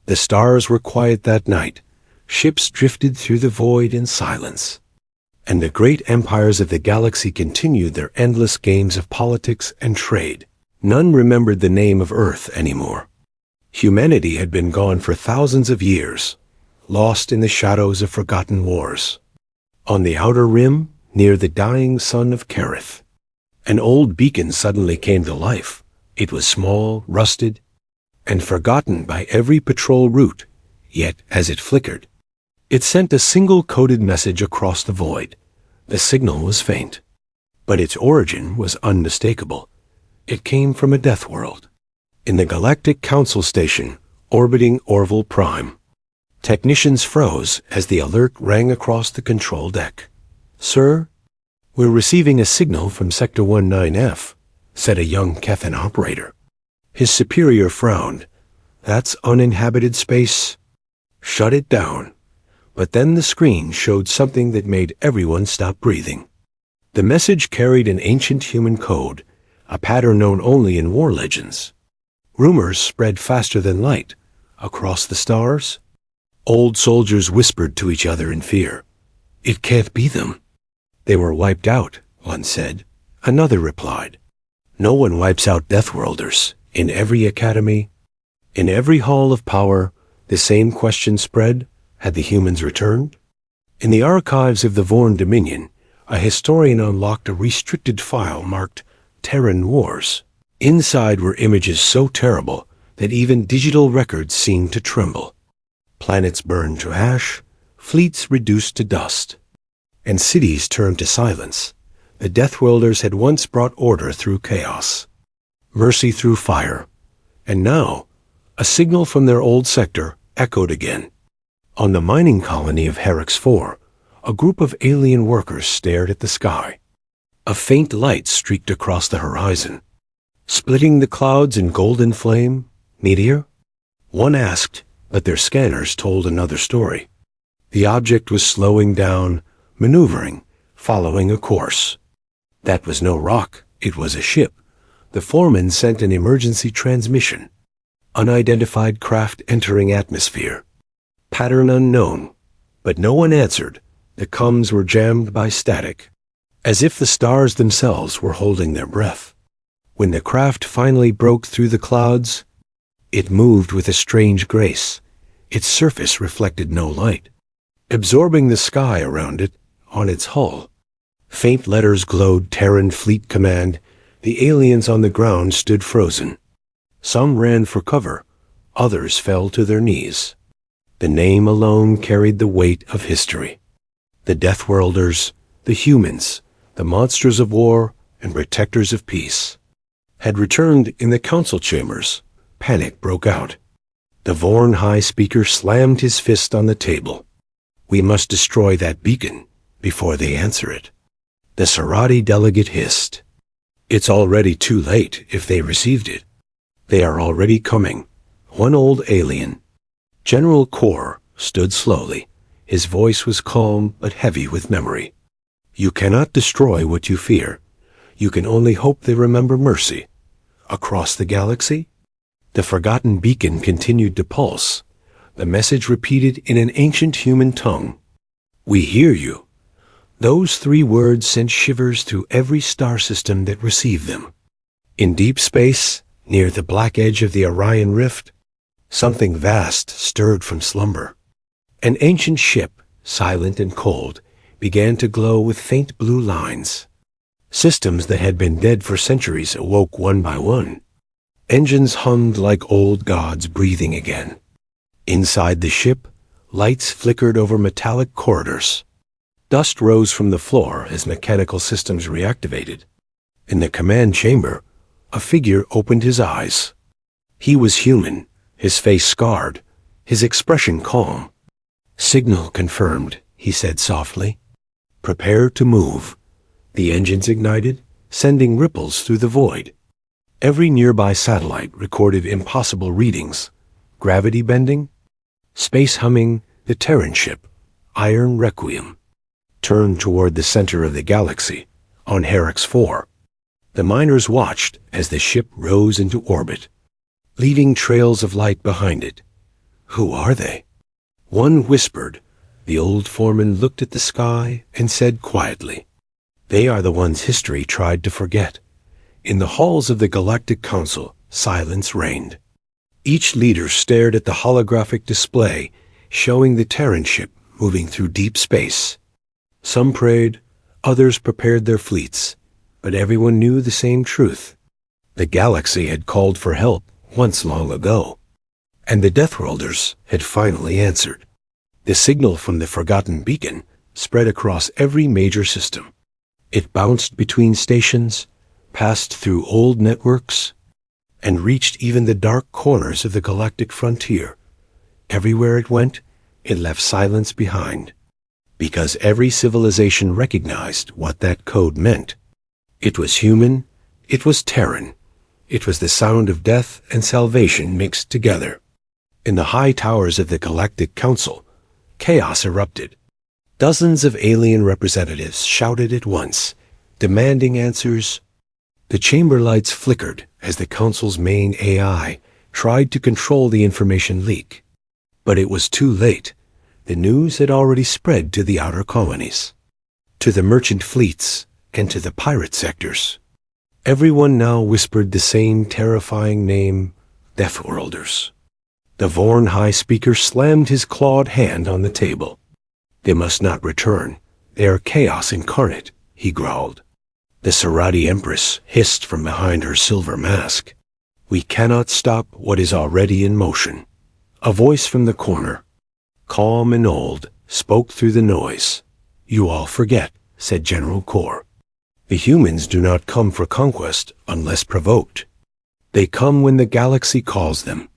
The stars were quiet that night. Ships drifted through the void in silence. And the great empires of the galaxy continued their endless games of politics and trade. None remembered the name of Earth anymore. Humanity had been gone for thousands of years, lost in the shadows of forgotten wars. On the outer rim, near the dying sun of Kerith, an old beacon suddenly came to life. It was small, rusted, and forgotten by every patrol route, yet as it flickered, it sent a single coded message across the void. The signal was faint, but its origin was unmistakable. It came from a death world, in the Galactic Council Station, orbiting Orville Prime. Technicians froze as the alert rang across the control deck. "Sir, we're receiving a signal from Sector 19F, said a young Kethan operator. His superior frowned. "That's uninhabited space. Shut it down." But then the screen showed something that made everyone stop breathing. The message carried an ancient human code, a pattern known only in war legends. Rumors spread faster than light. Across the stars, old soldiers whispered to each other in fear. "It can't be them." "They were wiped out," one said. Another replied, "No one wipes out Deathworlders. In every academy, in every hall of power, the same question spread: had the humans returned?" In the archives of the Vorn Dominion, a historian unlocked a restricted file marked Terran Wars. Inside were images so terrible that even digital records seemed to tremble. Planets burned to ash, fleets reduced to dust, and cities turned to silence. The Deathworlders had once brought order through chaos, mercy through fire, and now a signal from their old sector echoed again. On the mining colony of Herix 4, a group of alien workers stared at the sky. A faint light streaked across the horizon, splitting the clouds in golden flame. "Meteor?" one asked, but their scanners told another story. The object was slowing down, maneuvering, following a course. That was no rock, it was a ship. The foreman sent an emergency transmission. Unidentified craft entering atmosphere. Pattern unknown, but no one answered. The comms were jammed by static, as if the stars themselves were holding their breath. When the craft finally broke through the clouds, it moved with a strange grace. Its surface reflected no light, absorbing the sky around it. On its hull, faint letters glowed: Terran Fleet Command. The aliens on the ground stood frozen. Some ran for cover, others fell to their knees. The name alone carried the weight of history. The Deathworlders, the humans, the monsters of war and protectors of peace, had returned in the council chambers. Panic broke out. The Vorn High Speaker slammed his fist on the table. "We must destroy that beacon before they answer it." The Sarati delegate hissed. "It's already too late if they received it. They are already coming." One old alien, General Kor, stood slowly. His voice was calm but heavy with memory. "You cannot destroy what you fear. You can only hope they remember mercy." Across the galaxy, the forgotten beacon continued to pulse. The message repeated in an ancient human tongue. "We hear you." Those 3 words sent shivers through every star system that received them. In deep space, near the black edge of the Orion Rift, something vast stirred from slumber. An ancient ship, silent and cold, began to glow with faint blue lines. Systems that had been dead for centuries awoke one by one. Engines hummed like old gods breathing again. Inside the ship, lights flickered over metallic corridors. Dust rose from the floor as mechanical systems reactivated. In the command chamber, a figure opened his eyes. He was human, his face scarred, his expression calm. "Signal confirmed," he said softly. "Prepare to move." The engines ignited, sending ripples through the void. Every nearby satellite recorded impossible readings: gravity bending, space humming. The Terran ship, Iron Requiem, turned toward the center of the galaxy, on Herix 4. The miners watched as the ship rose into orbit, leaving trails of light behind it. Who are they? One whispered. The old foreman looked at the sky and said quietly, "They are the ones history tried to forget." In the halls of the Galactic Council, silence reigned. Each leader stared at the holographic display, showing the Terran ship moving through deep space. Some prayed, others prepared their fleets, but everyone knew the same truth. The galaxy had called for help once long ago, and the Deathworlders had finally answered. The signal from the forgotten beacon spread across every major system. It bounced between stations, passed through old networks, and reached even the dark corners of the galactic frontier. Everywhere it went, it left silence behind, because every civilization recognized what that code meant. It was human, it was Terran, it was the sound of death and salvation mixed together. In the high towers of the Galactic Council, chaos erupted. Dozens of alien representatives shouted at once, demanding answers. The chamber lights flickered as the Council's main AI tried to control the information leak. But it was too late. The news had already spread to the outer colonies, to the merchant fleets, and to the pirate sectors. Everyone now whispered the same terrifying name, Deathworlders. The Vorn High Speaker slammed his clawed hand on the table. "They must not return. They are chaos incarnate," he growled. The Sarati Empress hissed from behind her silver mask. "We cannot stop what is already in motion." A voice from the corner, calm and old, spoke through the noise. "You all forget," said General Kor. "The humans do not come for conquest unless provoked. They come when the galaxy calls them."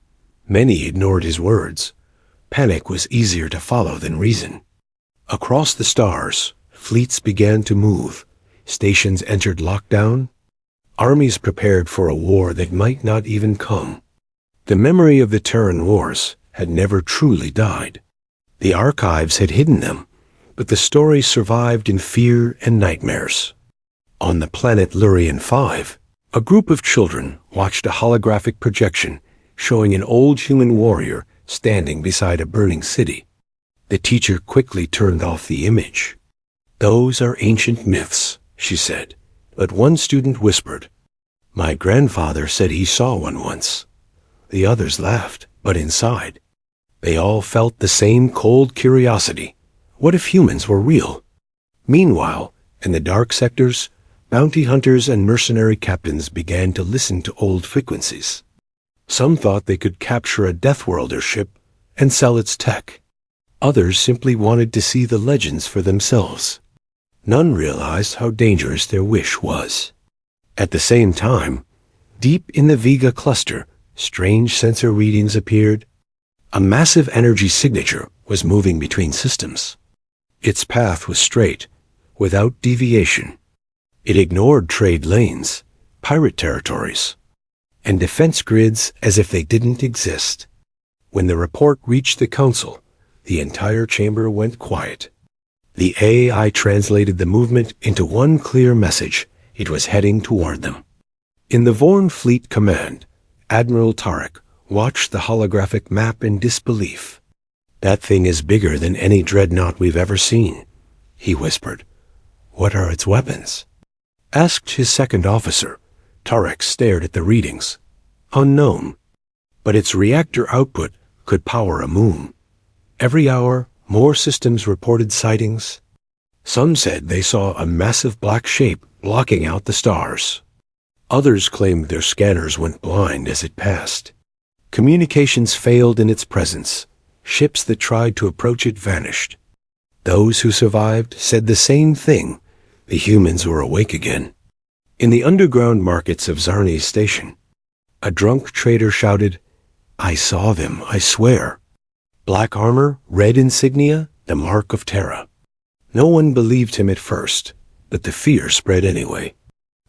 Many ignored his words. Panic was easier to follow than reason. Across the stars, fleets began to move. Stations entered lockdown. Armies prepared for a war that might not even come. The memory of the Terran wars had never truly died. The archives had hidden them, but the stories survived in fear and nightmares. On the planet Lurian 5, a group of children watched a holographic projection showing an old human warrior standing beside a burning city. The teacher quickly turned off the image. "Those are ancient myths," she said, but one student whispered, "My grandfather said he saw one once." The others laughed, but inside, they all felt the same cold curiosity. What if humans were real? Meanwhile, in the dark sectors, bounty hunters and mercenary captains began to listen to old frequencies. Some thought they could capture a Deathworlder ship and sell its tech. Others simply wanted to see the legends for themselves. None realized how dangerous their wish was. At the same time, deep in the Vega cluster, strange sensor readings appeared. A massive energy signature was moving between systems. Its path was straight, without deviation. It ignored trade lanes, pirate territories, and defense grids as if they didn't exist. When the report reached the Council, the entire chamber went quiet. The AI translated the movement into one clear message. It was heading toward them. In the Vorn Fleet Command, Admiral Tarek watched the holographic map in disbelief. "That thing is bigger than any dreadnought we've ever seen," he whispered. "What are its weapons?" Asked his second officer. Tarek stared at the readings. Unknown. But its reactor output could power a moon. Every hour, more systems reported sightings. Some said they saw a massive black shape blocking out the stars. Others claimed their scanners went blind as it passed. Communications failed in its presence. Ships that tried to approach it vanished. Those who survived said the same thing. The humans were awake again. In the underground markets of Zarni's station, a drunk trader shouted, "I saw them, I swear." Black armor, red insignia, the mark of Terra. No one believed him at first, but the fear spread anyway.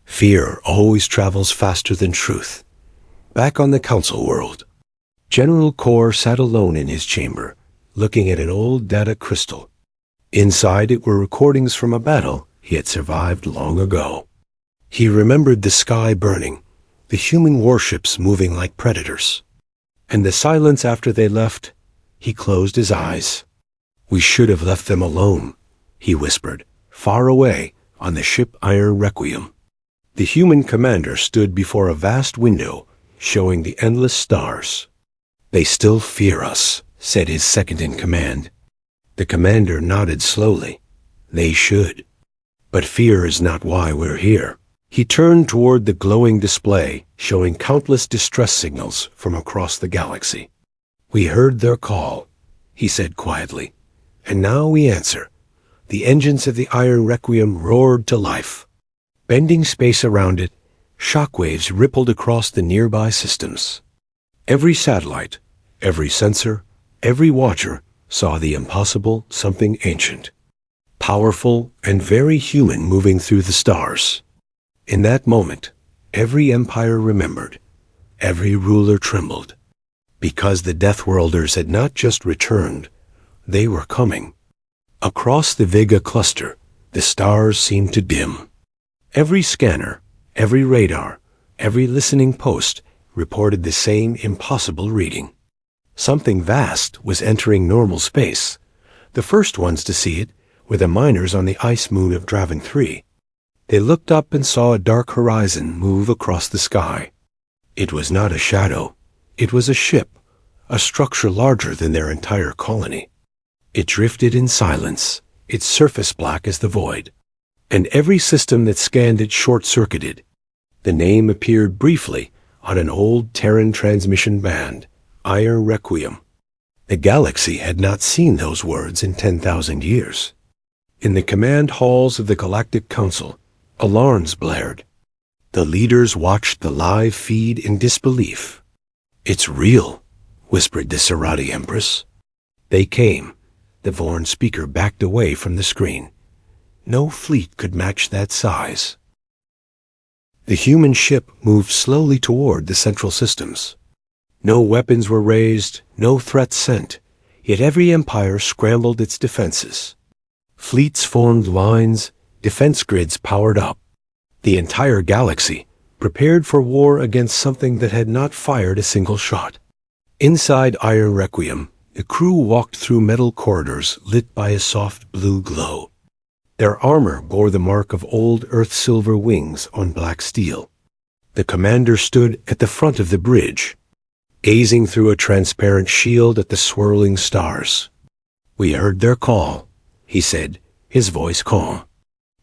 Fear always travels faster than truth. Back on the Council world, General Kor sat alone in his chamber, looking at an old data crystal. Inside it were recordings from a battle he had survived long ago. He remembered the sky burning, the human warships moving like predators, and the silence after they left, He closed his eyes. "We should have left them alone," he whispered, far away on the ship Iron Requiem. The human commander stood before a vast window, showing the endless stars. "They still fear us," said his second-in-command. The commander nodded slowly. "They should. But fear is not why we're here." He turned toward the glowing display, showing countless distress signals from across the galaxy. "We heard their call," he said quietly, "and now we answer." The engines of the Iron Requiem roared to life. Bending space around it, shockwaves rippled across the nearby systems. Every satellite, every sensor, every watcher saw the impossible, something ancient, powerful, and very human moving through the stars. In that moment, every empire remembered, every ruler trembled, because the Deathworlders had not just returned, they were coming. Across the Vega cluster, the stars seemed to dim. Every scanner, every radar, every listening post reported the same impossible reading. Something vast was entering normal space. The first ones to see it were the miners on the ice moon of Draven 3. They looked up and saw a dark horizon move across the sky. It was not a shadow. It was a ship, a structure larger than their entire colony. It drifted in silence, its surface black as the void, and every system that scanned it short-circuited. The name appeared briefly on an old Terran transmission band, Iron Requiem. The galaxy had not seen those words in 10,000 years. In the command halls of the Galactic Council, alarms blared. The leaders watched the live feed in disbelief. "It's real," whispered the Serati Empress. They came. The Vorn speaker backed away from the screen. No fleet could match that size. The human ship moved slowly toward the central systems. No weapons were raised, no threats sent, yet every empire scrambled its defenses. Fleets formed lines, defense grids powered up. The entire galaxy prepared for war against something that had not fired a single shot. Inside Iron Requiem, the crew walked through metal corridors lit by a soft blue glow. Their armor bore the mark of old earth-silver wings on black steel. The commander stood at the front of the bridge, gazing through a transparent shield at the swirling stars. "We heard their call," he said, his voice calm.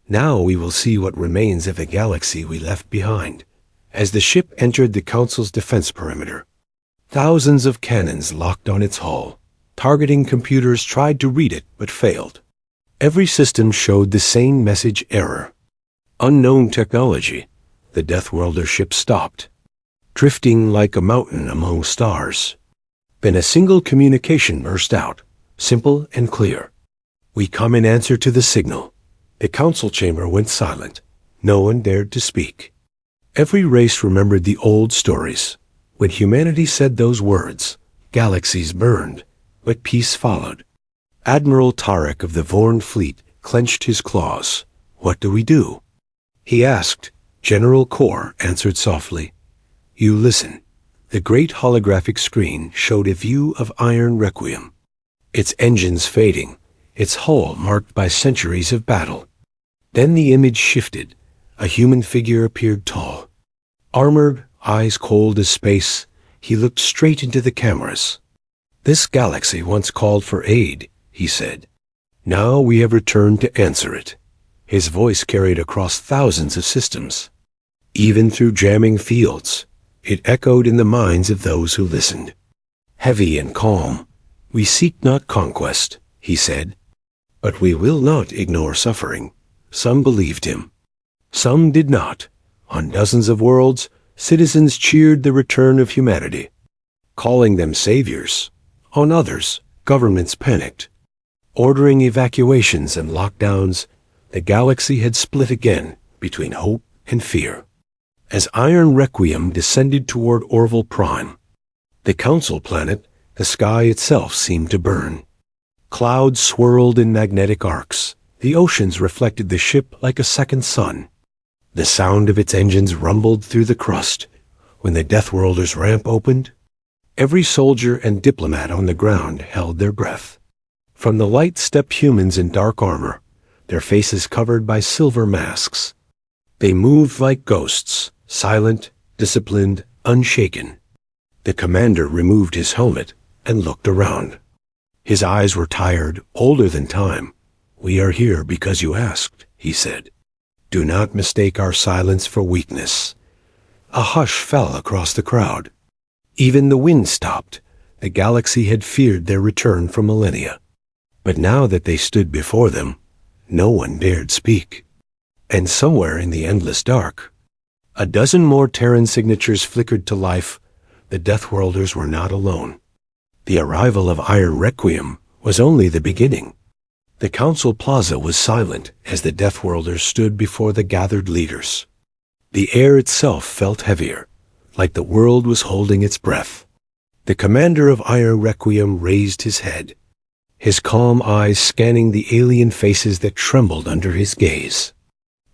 "Now we will see what remains of the galaxy we left behind." As the ship entered the Council's defense perimeter, thousands of cannons locked on its hull. Targeting computers tried to read it but failed. Every system showed the same message error. Unknown technology. The Deathworlder ship stopped, drifting like a mountain among stars. Then a single communication burst out, simple and clear. "We come in answer to the signal." The council chamber went silent. No one dared to speak. Every race remembered the old stories. When humanity said those words, galaxies burned, but peace followed. Admiral Tarek of the Vorn fleet clenched his claws. "What do we do?" he asked. General Kor answered softly. "You listen." The great holographic screen showed a view of Iron Requiem, its engines fading, its hull marked by centuries of battle. Then the image shifted. A human figure appeared tall. Armored, eyes cold as space, he looked straight into the cameras. "This galaxy once called for aid," he said. "Now we have returned to answer it." His voice carried across thousands of systems. Even through jamming fields, it echoed in the minds of those who listened. Heavy and calm, "We seek not conquest," he said, "but we will not ignore suffering." Some believed him. Some did not. On dozens of worlds, citizens cheered the return of humanity, calling them saviors. On others, governments panicked, ordering evacuations and lockdowns. The galaxy had split again between hope and fear. As Iron Requiem descended toward Orville Prime, the Council planet, the sky itself seemed to burn. Clouds swirled in magnetic arcs. The oceans reflected the ship like a second sun. The sound of its engines rumbled through the crust. When the Deathworlders' ramp opened, Every soldier and diplomat on the ground held their breath. From the light stepped humans in dark armor, their faces covered by silver masks. They moved like ghosts, silent, disciplined, unshaken. The commander removed his helmet and looked around. His eyes were tired, older than time. "We are here because you asked," he said. "Do not mistake our silence for weakness." A hush fell across the crowd. Even the wind stopped. The galaxy had feared their return for millennia. But now that they stood before them, no one dared speak. And somewhere in the endless dark, a dozen more Terran signatures flickered to life. The Deathworlders were not alone. The arrival of Iron Requiem was only the beginning. The council plaza was silent as the Deathworlders stood before the gathered leaders. The air itself felt heavier, like the world was holding its breath. The commander of Iron Requiem raised his head, his calm eyes scanning the alien faces that trembled under his gaze.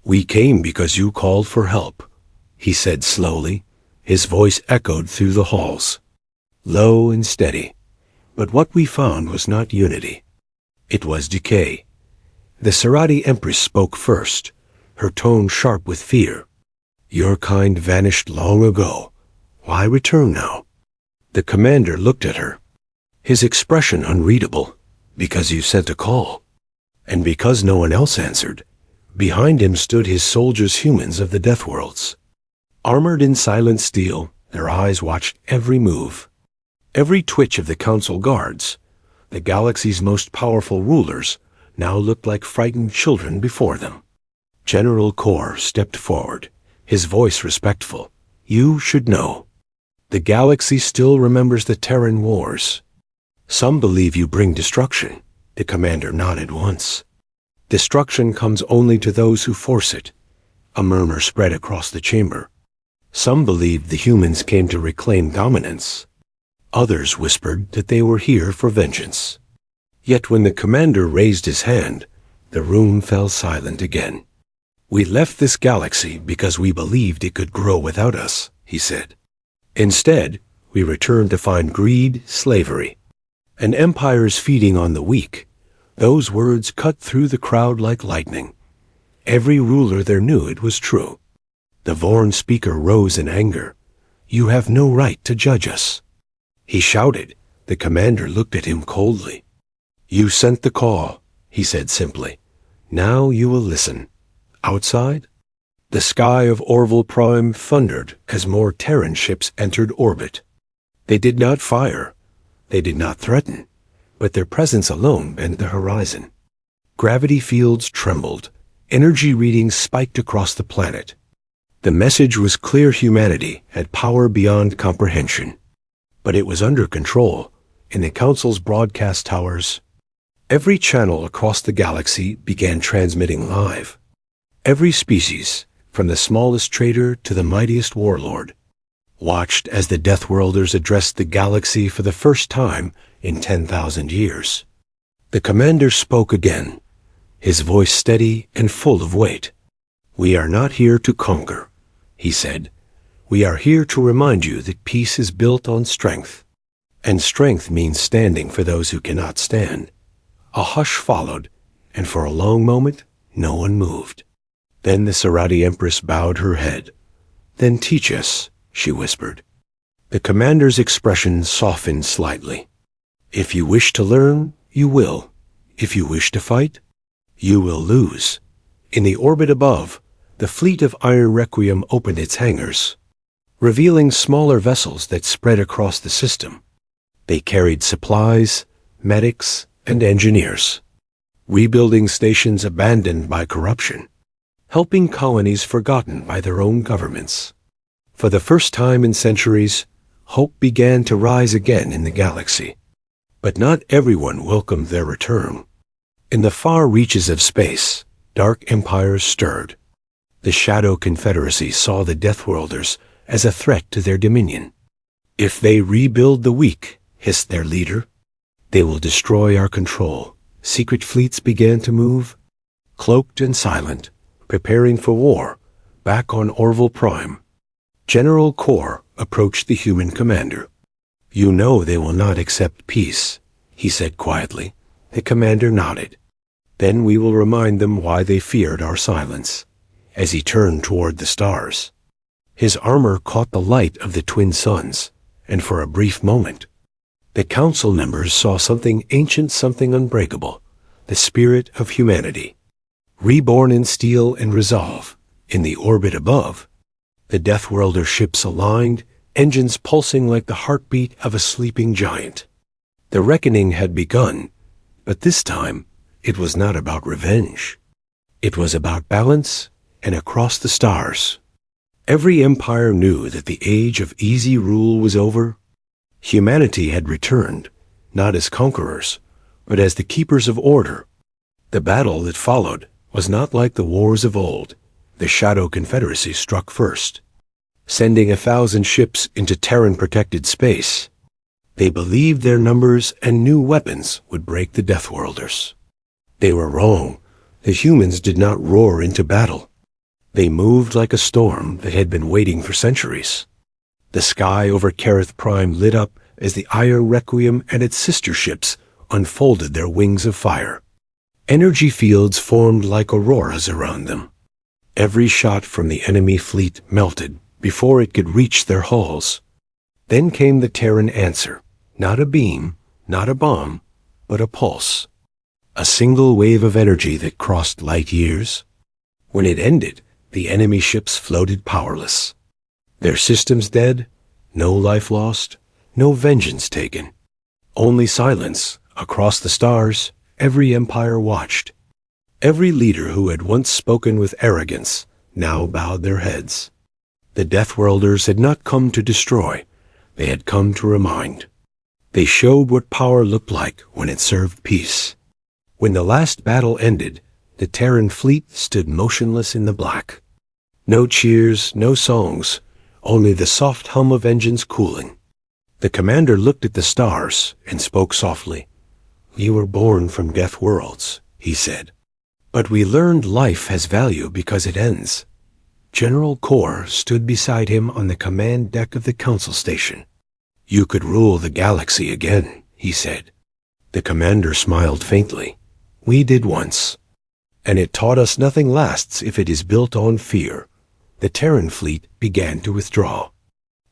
"We came because you called for help," he said slowly. His voice echoed through the halls, low and steady. But what we found was not unity. It was decay. The Serati Empress spoke first, her tone sharp with fear. "Your kind vanished long ago. Why return now?" The commander looked at her, his expression unreadable. "Because you sent a call." And because no one else answered, behind him stood his soldiers, humans of the Deathworlds. Armored in silent steel, their eyes watched every move, every twitch of the council guards. The galaxy's most powerful rulers now looked like frightened children before them. General Kor stepped forward, his voice respectful. "You should know. The galaxy still remembers the Terran wars. Some believe you bring destruction." The commander nodded once. "Destruction comes only to those who force it." A murmur spread across the chamber. Some believed the humans came to reclaim dominance. Others whispered that they were here for vengeance. Yet when the commander raised his hand, the room fell silent again. "We left this galaxy because we believed it could grow without us," he said. "Instead, we returned to find greed, slavery, and empires feeding on the weak." Those words cut through the crowd like lightning. Every ruler there knew it was true. The Vorn speaker rose in anger. "You have no right to judge us," he shouted. The commander looked at him coldly. "You sent the call," he said simply. "Now you will listen." Outside, the sky of Orville Prime thundered as more Terran ships entered orbit. They did not fire. They did not threaten. But their presence alone bent the horizon. Gravity fields trembled. Energy readings spiked across the planet. The message was clear: humanity had power beyond comprehension. But it was under control, in the Council's broadcast towers. Every channel across the galaxy began transmitting live. Every species, from the smallest trader to the mightiest warlord, watched as the Deathworlders addressed the galaxy for the first time in 10,000 years. The commander spoke again, his voice steady and full of weight. "We are not here to conquer," he said. "We are here to remind you that peace is built on strength. And strength means standing for those who cannot stand." A hush followed, and for a long moment, no one moved. Then the Serati Empress bowed her head. "Then teach us," she whispered. The commander's expression softened slightly. "If you wish to learn, you will. If you wish to fight, you will lose." In the orbit above, the fleet of Iron Requiem opened its hangars, revealing smaller vessels that spread across the system. They carried supplies, medics, and engineers, rebuilding stations abandoned by corruption, helping colonies forgotten by their own governments. For the first time in centuries, hope began to rise again in the galaxy. But not everyone welcomed their return. In the far reaches of space, dark empires stirred. The Shadow Confederacy saw the Deathworlders as a threat to their dominion. "If they rebuild the weak," hissed their leader, "they will destroy our control." Secret fleets began to move, cloaked and silent, preparing for war, back on Orville Prime. General Kor approached the human commander. "You know they will not accept peace," he said quietly. The commander nodded. "Then we will remind them why they feared our silence," as he turned toward the stars. His armor caught the light of the twin suns, and for a brief moment, the council members saw something ancient, something unbreakable, the spirit of humanity. Reborn in steel and resolve, in the orbit above, the Deathworlder ships aligned, engines pulsing like the heartbeat of a sleeping giant. The reckoning had begun, but this time it was not about revenge. It was about balance, and across the stars, every empire knew that the age of easy rule was over. Humanity had returned, not as conquerors, but as the keepers of order. The battle that followed was not like the wars of old. The Shadow Confederacy struck first, sending 1,000 ships into Terran-protected space. They believed their numbers and new weapons would break the Deathworlders. They were wrong. The humans did not roar into battle. They moved like a storm that had been waiting for centuries. The sky over Kareth Prime lit up as the Ire Requiem and its sister ships unfolded their wings of fire. Energy fields formed like auroras around them. Every shot from the enemy fleet melted before it could reach their hulls. Then came the Terran answer, not a beam, not a bomb, but a pulse. A single wave of energy that crossed light years. When it ended, the enemy ships floated powerless. Their systems dead, no life lost, no vengeance taken. Only silence. Across the stars, every empire watched. Every leader who had once spoken with arrogance now bowed their heads. The Deathworlders had not come to destroy. They had come to remind. They showed what power looked like when it served peace. When the last battle ended, the Terran fleet stood motionless in the black. No cheers, no songs, only the soft hum of engines cooling. The commander looked at the stars and spoke softly. "We were born from death worlds," he said. "But we learned life has value because it ends." General Kor stood beside him on the command deck of the council station. "You could rule the galaxy again," he said. The commander smiled faintly. "We did once. And it taught us nothing lasts if it is built on fear." The Terran fleet began to withdraw.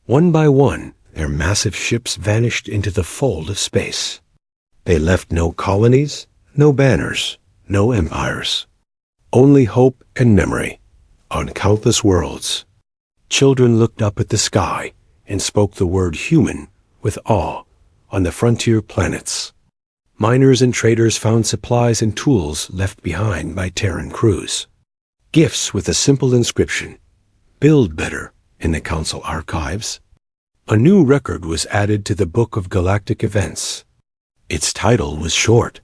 One by one, their massive ships vanished into the fold of space. They left no colonies, no banners, no empires. Only hope and memory, on countless worlds. Children looked up at the sky and spoke the word human with awe on the frontier planets. Miners and traders found supplies and tools left behind by Terran crews. Gifts with a simple inscription, "Build better," in the council archives. A new record was added to the Book of Galactic Events. Its title was short,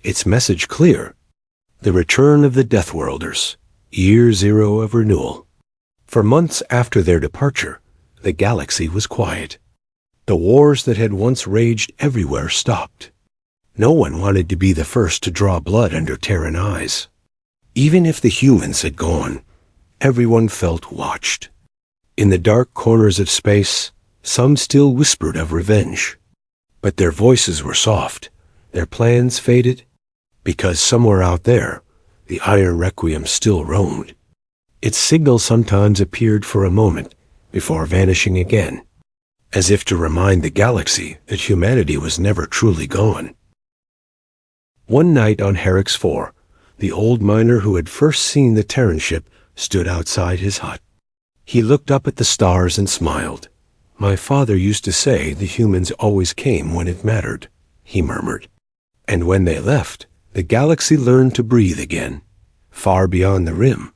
its message clear. The Return of the Deathworlders, Year Zero of Renewal. For months after their departure, the galaxy was quiet. The wars that had once raged everywhere stopped. No one wanted to be the first to draw blood under Terran eyes. Even if the humans had gone, everyone felt watched. In the dark corners of space, some still whispered of revenge. But their voices were soft, their plans faded, because somewhere out there, the Iron Requiem still roamed. Its signal sometimes appeared for a moment, before vanishing again, as if to remind the galaxy that humanity was never truly gone. One night on Herix 4, the old miner who had first seen the Terran ship stood outside his hut. He looked up at the stars and smiled. "My father used to say the humans always came when it mattered," he murmured. And when they left, the galaxy learned to breathe again, far beyond the rim.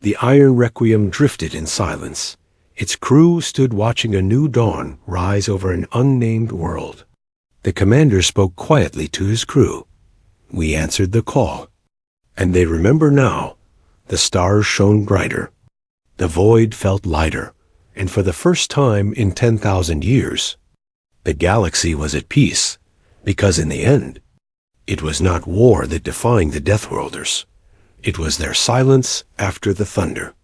The Iron Requiem drifted in silence. Its crew stood watching a new dawn rise over an unnamed world. The commander spoke quietly to his crew. "We answered the call." And they remember now. The stars shone brighter. The void felt lighter. And for the first time in 10,000 years, the galaxy was at peace, because in the end, it was not war that defined the Deathworlders. It was their silence after the thunder.